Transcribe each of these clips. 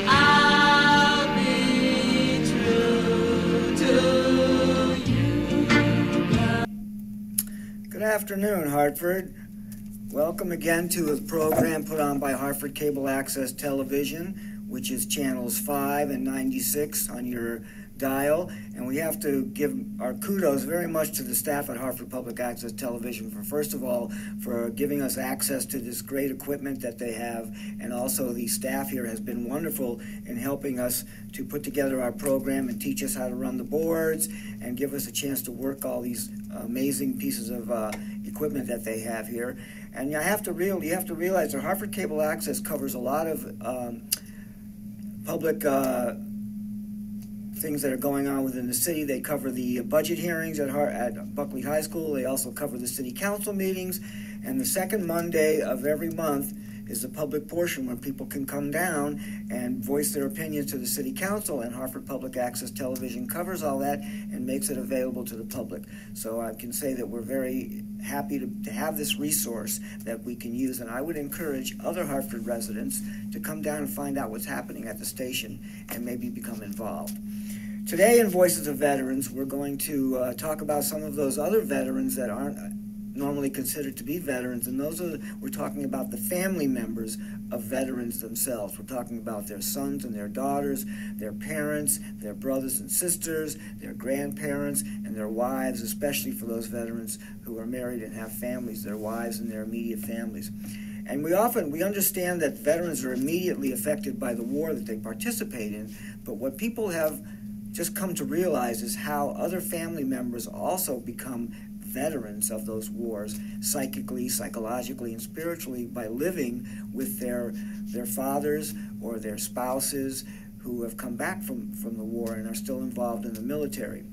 I'll be true to you. Good afternoon, Hartford. Welcome again to a program put on by Hartford Cable Access Television, which is channels 5 and 96 on your dial. And we have to give our kudos very much to the staff at Hartford Public Access Television for, first of all, for giving us access to this great equipment that they have. And also the staff here has been wonderful in helping us to put together our program and teach us how to run the boards and give us a chance to work all these amazing pieces of equipment that they have here. And you have to realize that Hartford Cable Access covers a lot of public things that are going on within the city. They cover the budget hearings at Buckley High School. They also cover the city council meetings. And the second Monday of every month is the public portion where people can come down and voice their opinions to the city council, and Hartford Public Access Television covers all that and makes it available to the public. So I can say that we're very happy to have this resource that we can use, and I would encourage other Hartford residents to come down and find out what's happening at the station and maybe become involved. Today in Voices of Veterans, we're going to talk about some of those other veterans that aren't normally considered to be veterans, and we're talking about the family members of veterans themselves. We're talking about their sons and their daughters, their parents, their brothers and sisters, their grandparents, and their wives, especially for those veterans who are married and have families, their wives and their immediate families. And we understand that veterans are immediately affected by the war that they participate in, but what people have just come to realize is how other family members also become veterans of those wars, psychically, psychologically, and spiritually, by living with their fathers or their spouses who have come back from the war and are still involved in the military.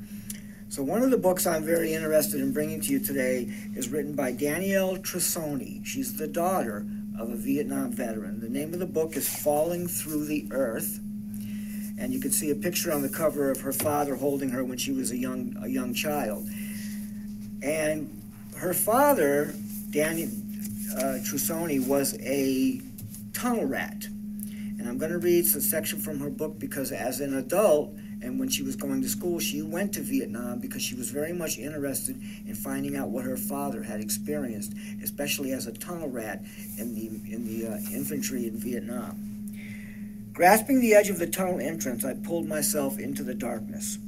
So one of the books I'm very interested in bringing to you today is written by Danielle Trussoni. She's the daughter of a Vietnam veteran. The name of the book is Falling Through the Earth, and you can see a picture on the cover of her father holding her when she was a young child. And her father, Daniel Trussoni, was a tunnel rat. And I'm going to read a section from her book because as an adult, and when she was going to school, she went to Vietnam because she was very much interested in finding out what her father had experienced, especially as a tunnel rat in the infantry in Vietnam. Grasping the edge of the tunnel entrance, I pulled myself into the darkness.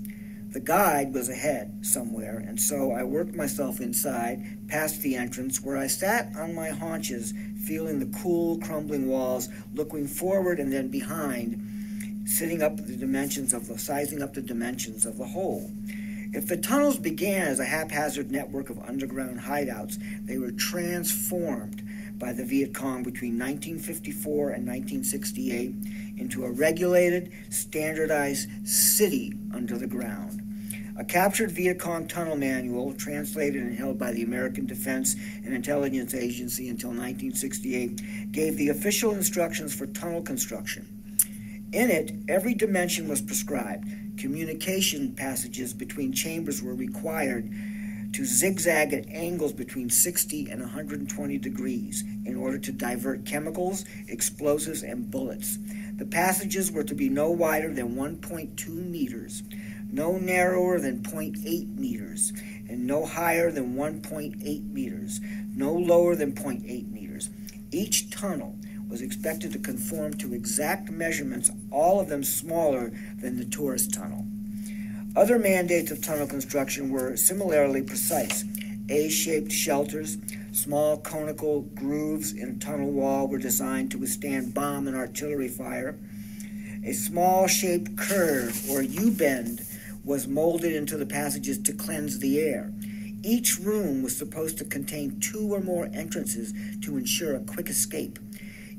The guide was ahead somewhere, and so I worked myself inside, past the entrance, where I sat on my haunches, feeling the cool, crumbling walls, looking forward and then behind, sizing up the dimensions of the hole. If the tunnels began as a haphazard network of underground hideouts, they were transformed by the Viet Cong between 1954 and 1968 into a regulated, standardized city under the ground. A captured Viet Cong tunnel manual, translated and held by the American Defense and Intelligence Agency until 1968, gave the official instructions for tunnel construction. In it, every dimension was prescribed. Communication passages between chambers were required to zigzag at angles between 60 and 120 degrees in order to divert chemicals, explosives, and bullets. The passages were to be no wider than 1.2 meters, no narrower than 0.8 meters, and no higher than 1.8 meters, no lower than 0.8 meters. Each tunnel was expected to conform to exact measurements, all of them smaller than the tourist tunnel. Other mandates of tunnel construction were similarly precise. A-shaped shelters, small conical grooves in a tunnel wall were designed to withstand bomb and artillery fire. A small-shaped curve, or U-bend, was molded into the passages to cleanse the air. Each room was supposed to contain 2 or more entrances to ensure a quick escape.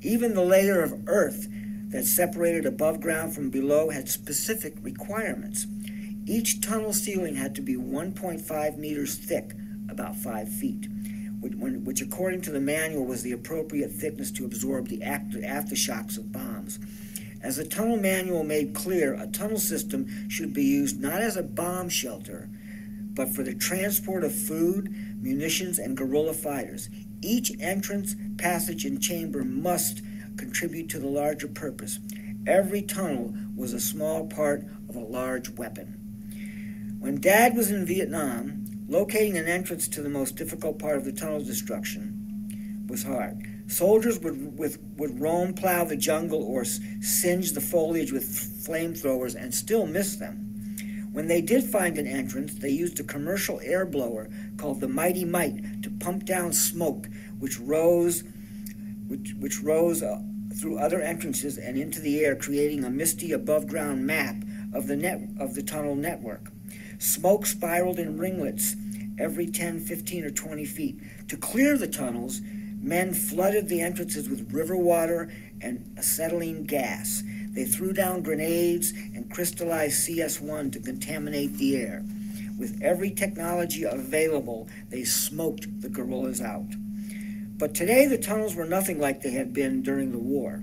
Even the layer of earth that separated above ground from below had specific requirements. Each tunnel ceiling had to be 1.5 meters thick, about 5 feet, which according to the manual was the appropriate thickness to absorb the aftershocks of bombs. As the tunnel manual made clear, a tunnel system should be used not as a bomb shelter, but for the transport of food, munitions, and guerrilla fighters. Each entrance, passage, and chamber must contribute to the larger purpose. Every tunnel was a small part of a large weapon. When Dad was in Vietnam, locating an entrance to the most difficult part of the tunnel's destruction was hard. Soldiers would roam, plow the jungle, or singe the foliage with flamethrowers and still miss them. When they did find an entrance, they used a commercial air blower called the Mighty Mite to pump down smoke, which rose through other entrances and into the air, creating a misty above-ground map of the tunnel network. Smoke spiraled in ringlets every 10, 15, or 20 feet. To clear the tunnels, men flooded the entrances with river water and acetylene gas. They threw down grenades and crystallized CS1 to contaminate the air. With every technology available, they smoked the guerrillas out. But today the tunnels were nothing like they had been during the war.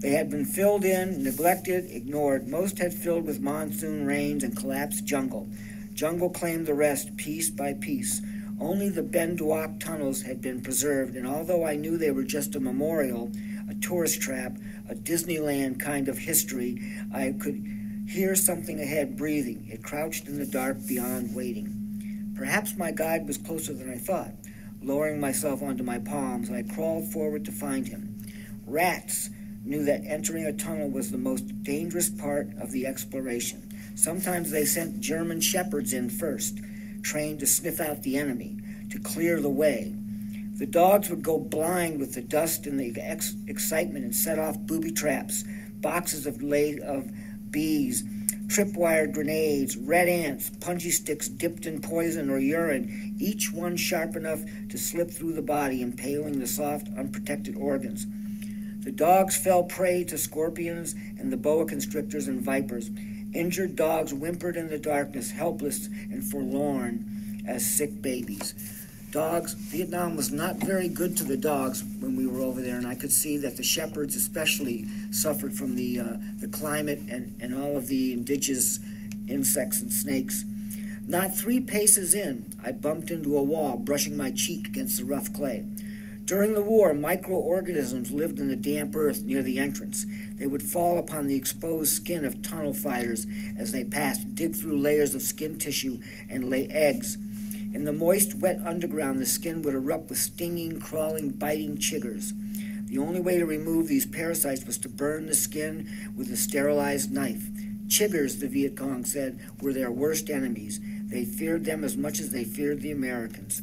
They had been filled in, neglected, ignored. Most had filled with monsoon rains and collapsed jungle. Jungle claimed the rest piece by piece. Only the Ben Duoc tunnels had been preserved, and although I knew they were just a memorial, a tourist trap, a Disneyland kind of history, I could hear something ahead breathing. It crouched in the dark beyond waiting. Perhaps my guide was closer than I thought. Lowering myself onto my palms, I crawled forward to find him. Rats knew that entering a tunnel was the most dangerous part of the exploration. Sometimes they sent German shepherds in first, trained to sniff out the enemy, to clear the way. The dogs would go blind with the dust and the excitement and set off booby traps, boxes of bees, tripwire grenades, red ants, punji sticks dipped in poison or urine, each one sharp enough to slip through the body, impaling the soft, unprotected organs. The dogs fell prey to scorpions and the boa constrictors and vipers. Injured dogs whimpered in the darkness, helpless and forlorn as sick babies. Vietnam was not very good to the dogs when we were over there, and I could see that the shepherds especially suffered from the climate and all of the indigenous insects and snakes. Not 3 paces in, I bumped into a wall, brushing my cheek against the rough clay. During the war, microorganisms lived in the damp earth near the entrance. They would fall upon the exposed skin of tunnel fighters as they passed, dig through layers of skin tissue, and lay eggs. In the moist, wet underground, the skin would erupt with stinging, crawling, biting chiggers. The only way to remove these parasites was to burn the skin with a sterilized knife. Chiggers, the Viet Cong said, were their worst enemies. They feared them as much as they feared the Americans.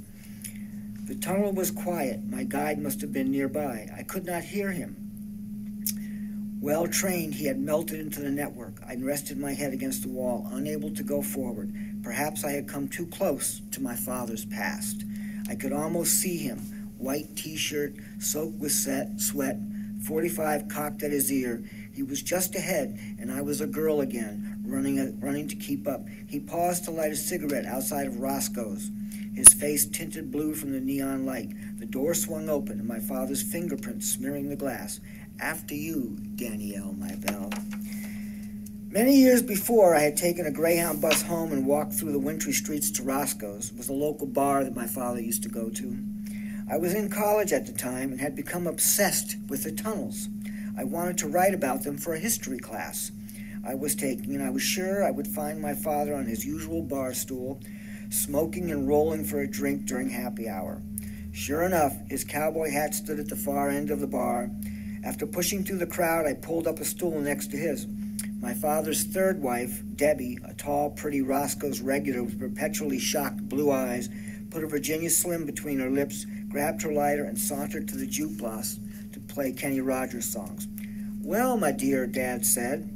The tunnel was quiet. My guide must have been nearby. I could not hear him. Well trained, he had melted into the network. I rested my head against the wall, unable to go forward. Perhaps I had come too close to my father's past. I could almost see him, white T-shirt, soaked with sweat, 45 cocked at his ear. He was just ahead, and I was a girl again, running to keep up. He paused to light a cigarette outside of Roscoe's, his face tinted blue from the neon light. The door swung open, and my father's fingerprints smearing the glass. After you, Danielle, my belle. Many years before, I had taken a Greyhound bus home and walked through the wintry streets to Roscoe's. It was a local bar that my father used to go to. I was in college at the time and had become obsessed with the tunnels. I wanted to write about them for a history class I was taking, and I was sure I would find my father on his usual bar stool, smoking and rolling for a drink during happy hour. Sure enough, his cowboy hat stood at the far end of the bar. After pushing through the crowd, I pulled up a stool next to his. My father's third wife, Debbie, a tall, pretty Roscoe's regular with perpetually shocked blue eyes, put a Virginia Slim between her lips, grabbed her lighter, and sauntered to the jukebox to play Kenny Rogers songs. "Well, my dear," Dad said,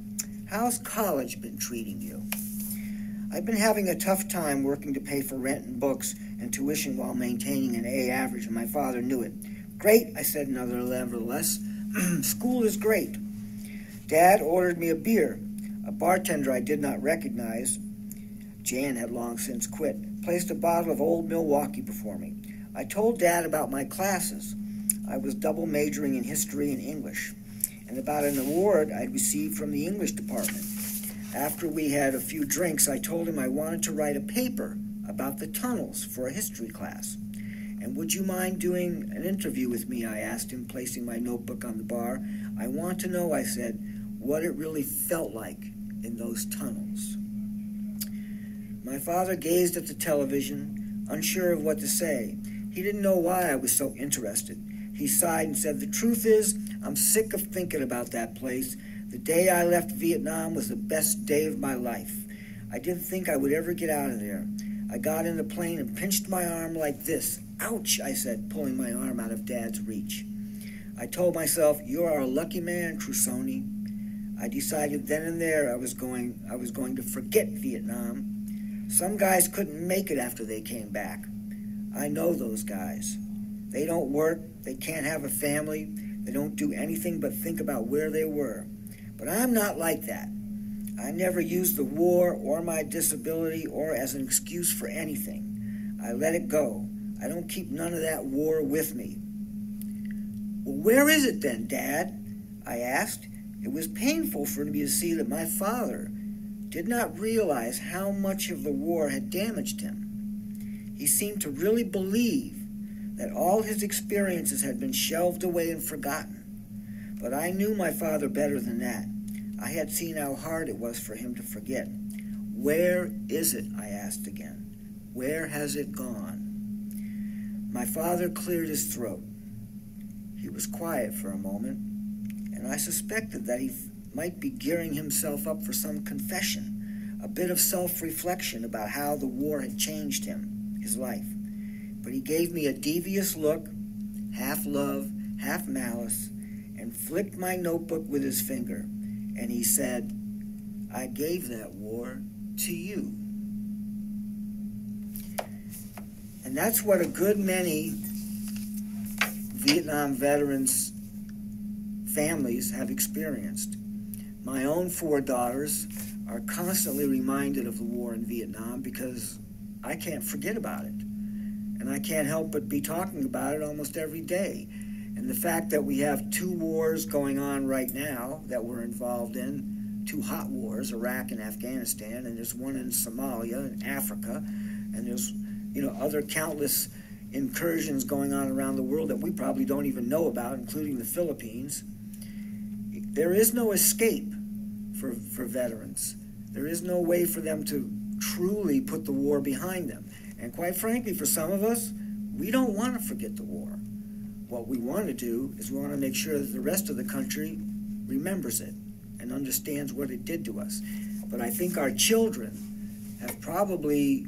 "how's college been treating you?" I've been having a tough time working to pay for rent and books and tuition while maintaining an A average, and my father knew it. "Great," I said nevertheless. "School is great." Dad ordered me a beer. A bartender I did not recognize, Jan had long since quit, placed a bottle of Old Milwaukee before me. I told Dad about my classes. I was double majoring in history and English, and about an award I'd received from the English department. After we had a few drinks, I told him I wanted to write a paper about the tunnels for a history class. "And would you mind doing an interview with me?" I asked him, placing my notebook on the bar. "I want to know," I said, "what it really felt like in those tunnels." My father gazed at the television, unsure of what to say. He didn't know why I was so interested. He sighed and said, "The truth is, I'm sick of thinking about that place. The day I left Vietnam was the best day of my life. I didn't think I would ever get out of there. I got in the plane and pinched my arm like this. 'Ouch,' I said, pulling my arm out of Dad's reach. I told myself, 'You are a lucky man, Trusoni.' I decided then and there I was going to forget Vietnam. Some guys couldn't make it after they came back. I know those guys. They don't work, they can't have a family, they don't do anything but think about where they were. But I'm not like that. I never used the war or my disability or as an excuse for anything. I let it go. I don't keep none of that war with me." "Well, where is it then, Dad?" I asked. It was painful for me to see that my father did not realize how much of the war had damaged him. He seemed to really believe that all his experiences had been shelved away and forgotten. But I knew my father better than that. I had seen how hard it was for him to forget. "Where is it?" I asked again. "Where has it gone?" My father cleared his throat. He was quiet for a moment, and I suspected that he might be gearing himself up for some confession, a bit of self-reflection about how the war had changed him, his life. But he gave me a devious look, half love, half malice, and flicked my notebook with his finger. And he said, "I gave that war to you." And that's what a good many Vietnam veterans' families have experienced. My own 4 daughters are constantly reminded of the war in Vietnam because I can't forget about it. And I can't help but be talking about it almost every day. And the fact that we have 2 wars going on right now that we're involved in, 2 hot wars, Iraq and Afghanistan, and there's one in Somalia and Africa, and there's other countless incursions going on around the world that we probably don't even know about, including the Philippines. There is no escape for veterans. There is no way for them to truly put the war behind them. And quite frankly, for some of us, we don't want to forget the war. What we want to do is we want to make sure that the rest of the country remembers it and understands what it did to us. But I think our children have probably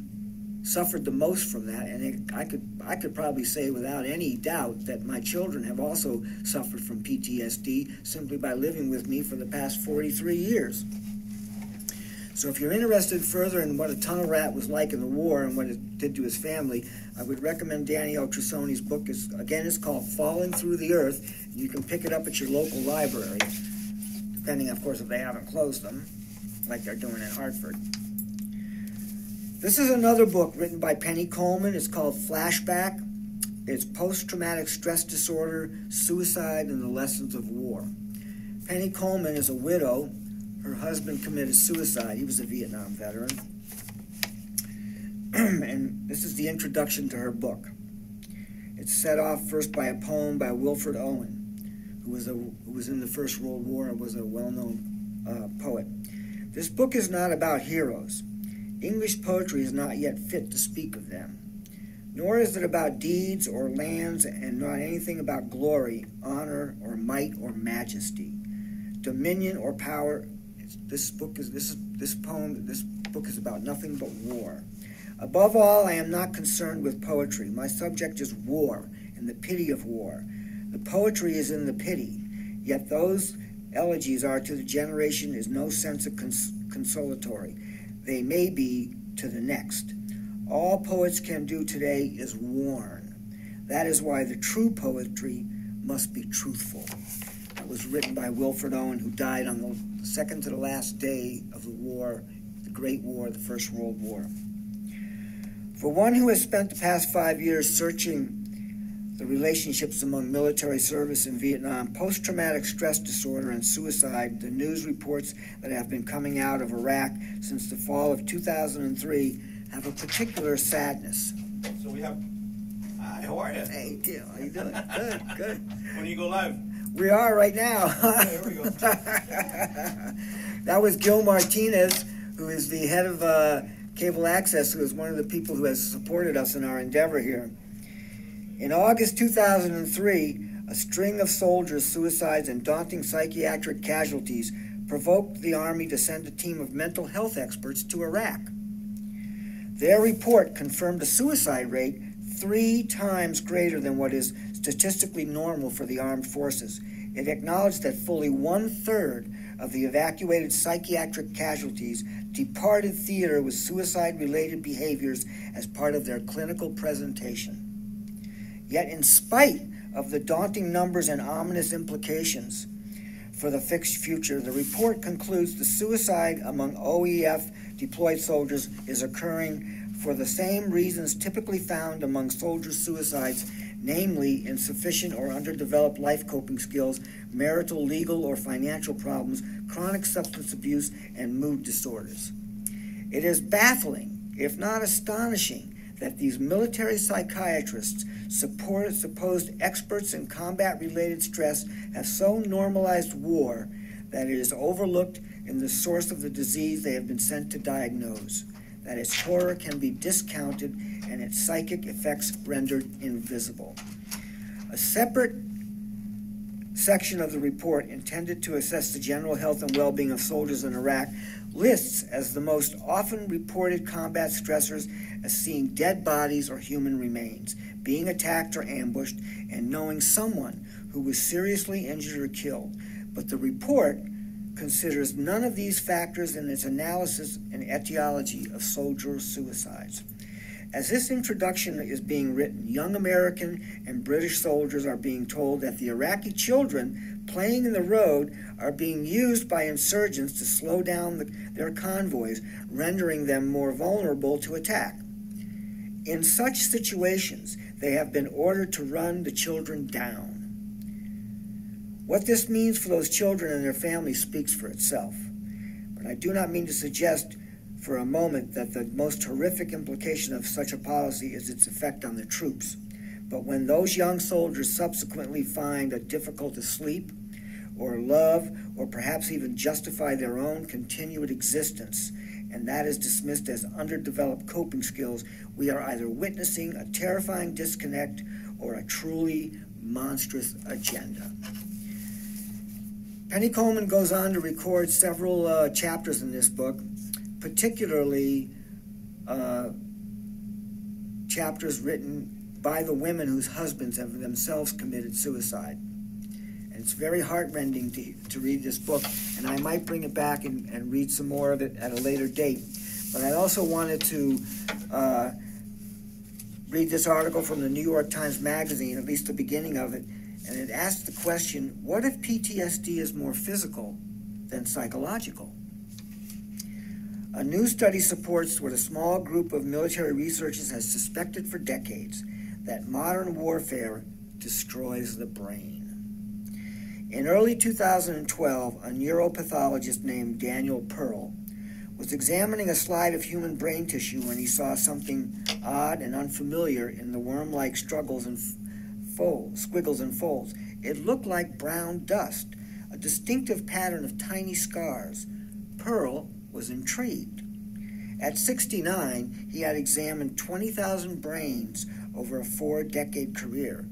suffered the most from that, and I could probably say without any doubt that my children have also suffered from PTSD simply by living with me for the past 43 years. So if you're interested further in what a tunnel rat was like in the war and what it did to his family, I would recommend Danielle Trusoni's book. It's called Falling Through the Earth. You can pick it up at your local library, depending, of course, if they haven't closed them, like they're doing in Hartford. This is another book written by Penny Coleman. It's called Flashback. It's Post-Traumatic Stress Disorder, Suicide, and the Lessons of War. Penny Coleman is a widow. Her husband committed suicide. He was a Vietnam veteran. And this is the introduction to her book. It's set off first by a poem by Wilfred Owen, who was in the First World War and was a well-known poet. This book is not about heroes. English poetry is not yet fit to speak of them. Nor is it about deeds or lands, and not anything about glory, honor, or might, or majesty, dominion, or power. This book is about nothing but war. Above all, I am not concerned with poetry. My subject is war and the pity of war. The poetry is in the pity, yet those elegies are to the generation is no sense of consolatory. They may be to the next. All poets can do today is warn. That is why the true poetry must be truthful. That was written by Wilfred Owen, who died on the second to the last day of the war, the Great War, the First World War. For one who has spent the past 5 years searching the relationships among military service in Vietnam, post-traumatic stress disorder, and suicide, the news reports that have been coming out of Iraq since the fall of 2003 have a particular sadness. So we have Hi, how are you? Hey, Tim, how you doing? Good, good. When do you go live? We are right now. Here we go. That was Gil Martinez, who is the head of Cable Access, who is one of the people who has supported us in our endeavor here. In August 2003, a string of soldiers' suicides and daunting psychiatric casualties provoked the Army to send a team of mental health experts to Iraq. Their report confirmed a suicide rate 3 times greater than what is statistically normal for the armed forces. It acknowledged that fully 1/3 of the evacuated psychiatric casualties departed theater with suicide-related behaviors as part of their clinical presentation. Yet in spite of the daunting numbers and ominous implications for the fixed future, the report concludes the suicide among OEF deployed soldiers is occurring for the same reasons typically found among soldier suicides, namely insufficient or underdeveloped life coping skills, marital, legal, or financial problems, chronic substance abuse, and mood disorders. It is baffling, if not astonishing, that these military psychiatrists, supposed experts in combat-related stress, have so normalized war that it is overlooked in the source of the disease they have been sent to diagnose, that its horror can be discounted and its psychic effects rendered invisible. A separate section of the report intended to assess the general health and well-being of soldiers in Iraq lists as the most often reported combat stressors as seeing dead bodies or human remains, being attacked or ambushed, and knowing someone who was seriously injured or killed. But the report considers none of these factors in its analysis and etiology of soldier suicides. As this introduction is being written, young American and British soldiers are being told that the Iraqi children playing in the road are being used by insurgents to slow down their convoys, rendering them more vulnerable to attack. In such situations, they have been ordered to run the children down. What this means for those children and their families speaks for itself. But I do not mean to suggest for a moment that the most horrific implication of such a policy is its effect on the troops. But when those young soldiers subsequently find it difficult to sleep, or love, or perhaps even justify their own continued existence, and that is dismissed as underdeveloped coping skills, we are either witnessing a terrifying disconnect or a truly monstrous agenda. Penny Coleman goes on to record several chapters in this book, particularly chapters written by the women whose husbands have themselves committed suicide. And it's very heartrending to read this book, and I might bring it back and read some more of it at a later date. But I also wanted to read this article from the New York Times Magazine, at least the beginning of it, and it asked the question, what if PTSD is more physical than psychological? A new study supports what a small group of military researchers has suspected for decades, that modern warfare destroys the brain. In early 2012, a neuropathologist named Daniel Pearl was examining a slide of human brain tissue when he saw something odd and unfamiliar in the worm-like squiggles and folds. It looked like brown dust, a distinctive pattern of tiny scars. Pearl was intrigued. At 69, he had examined 20,000 brains over a 4-decade career,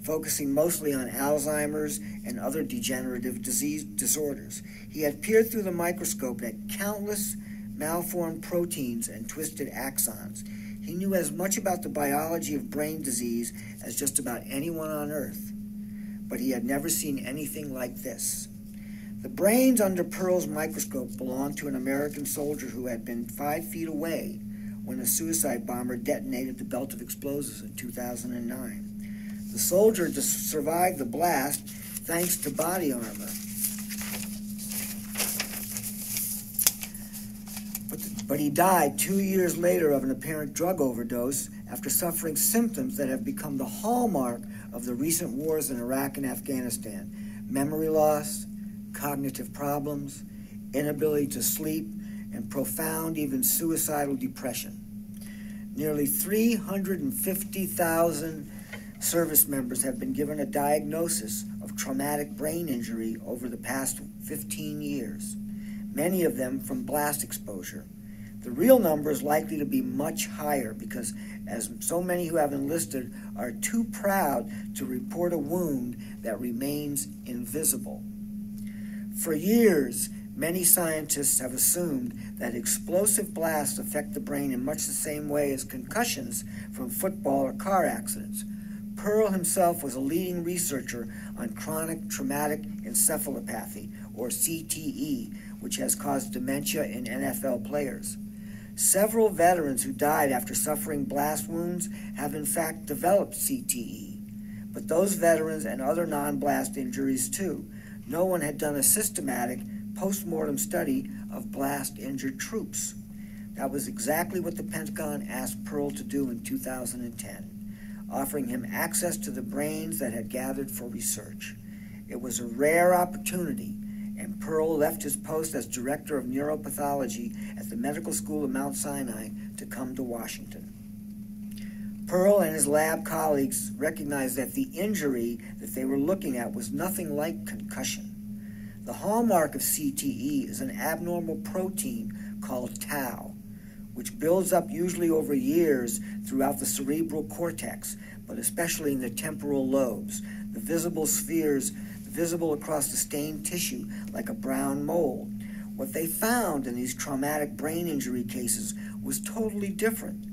focusing mostly on Alzheimer's and other degenerative disorders. He had peered through the microscope at countless malformed proteins and twisted axons. He knew as much about the biology of brain disease as just about anyone on Earth, but he had never seen anything like this. The brains under Pearl's microscope belonged to an American soldier who had been 5 feet away when a suicide bomber detonated the belt of explosives in 2009. The soldier survived the blast thanks to body armor. But he died 2 years later of an apparent drug overdose after suffering symptoms that have become the hallmark of the recent wars in Iraq and Afghanistan: memory loss, cognitive problems, inability to sleep, and profound, even suicidal depression. Nearly 350,000 service members have been given a diagnosis of traumatic brain injury over the past 15 years, many of them from blast exposure. The real number is likely to be much higher because as so many who have enlisted are too proud to report a wound that remains invisible. For years, many scientists have assumed that explosive blasts affect the brain in much the same way as concussions from football or car accidents. Pearl himself was a leading researcher on chronic traumatic encephalopathy, or CTE, which has caused dementia in NFL players. Several veterans who died after suffering blast wounds have in fact developed CTE, but those veterans and other non-blast injuries too. No one had done a systematic post-mortem study of blast-injured troops. That was exactly what the Pentagon asked Pearl to do in 2010, offering him access to the brains that had gathered for research. It was a rare opportunity, and Pearl left his post as director of neuropathology at the Medical School of Mount Sinai to come to Washington. Pearl and his lab colleagues recognized that the injury that they were looking at was nothing like concussion. The hallmark of CTE is an abnormal protein called tau, which builds up usually over years throughout the cerebral cortex, but especially in the temporal lobes, the visible spheres visible across the stained tissue like a brown mold. What they found in these traumatic brain injury cases was totally different.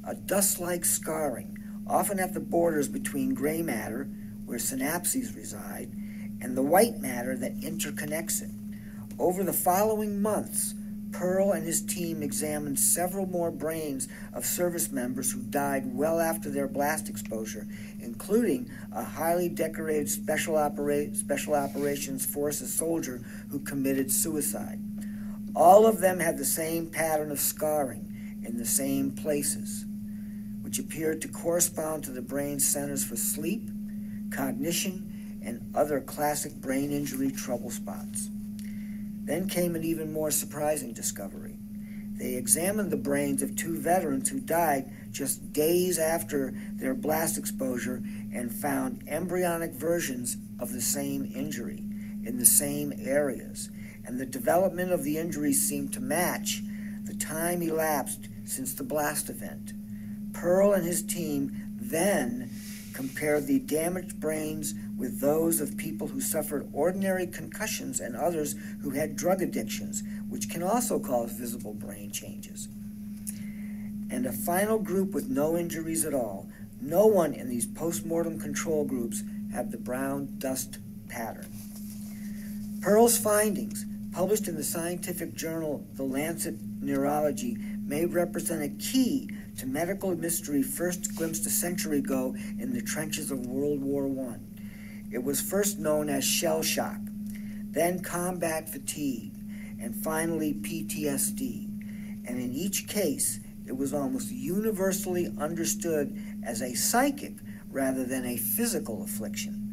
A dust-like scarring, often at the borders between gray matter, where synapses reside, and the white matter that interconnects it. Over the following months, Pearl and his team examined several more brains of service members who died well after their blast exposure, including a highly decorated Special Operations Forces soldier who committed suicide. All of them had the same pattern of scarring in the same places, which appeared to correspond to the brain's centers for sleep, cognition, and other classic brain injury trouble spots. Then came an even more surprising discovery. They examined the brains of two veterans who died just days after their blast exposure and found embryonic versions of the same injury in the same areas. And the development of the injuries seemed to match the time elapsed since the blast event. Pearl and his team then compared the damaged brains with those of people who suffered ordinary concussions and others who had drug addictions, which can also cause visible brain changes. And a final group with no injuries at all. No one in these post-mortem control groups had the brown dust pattern. Pearl's findings, published in the scientific journal The Lancet Neurology, may represent a key to medical mystery first glimpsed a century ago in the trenches of World War I. It was first known as shell shock, then combat fatigue, and finally PTSD. And in each case, it was almost universally understood as a psychic rather than a physical affliction.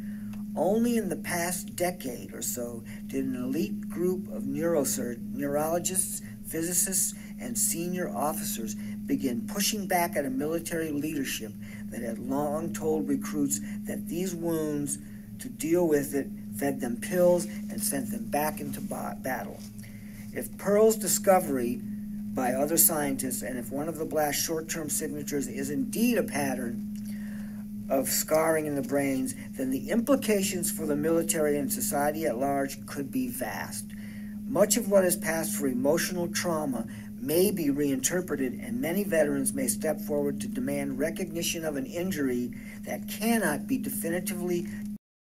Only in the past decade or so did an elite group of neurologists, physicists, and senior officers begin pushing back at a military leadership that had long told recruits that these wounds, to deal with it, fed them pills and sent them back into battle. If Pearl's discovery by other scientists, and if one of the blast short-term signatures is indeed a pattern of scarring in the brains, then the implications for the military and society at large could be vast. Much of what has passed for emotional trauma may be reinterpreted, and many veterans may step forward to demand recognition of an injury that cannot be definitively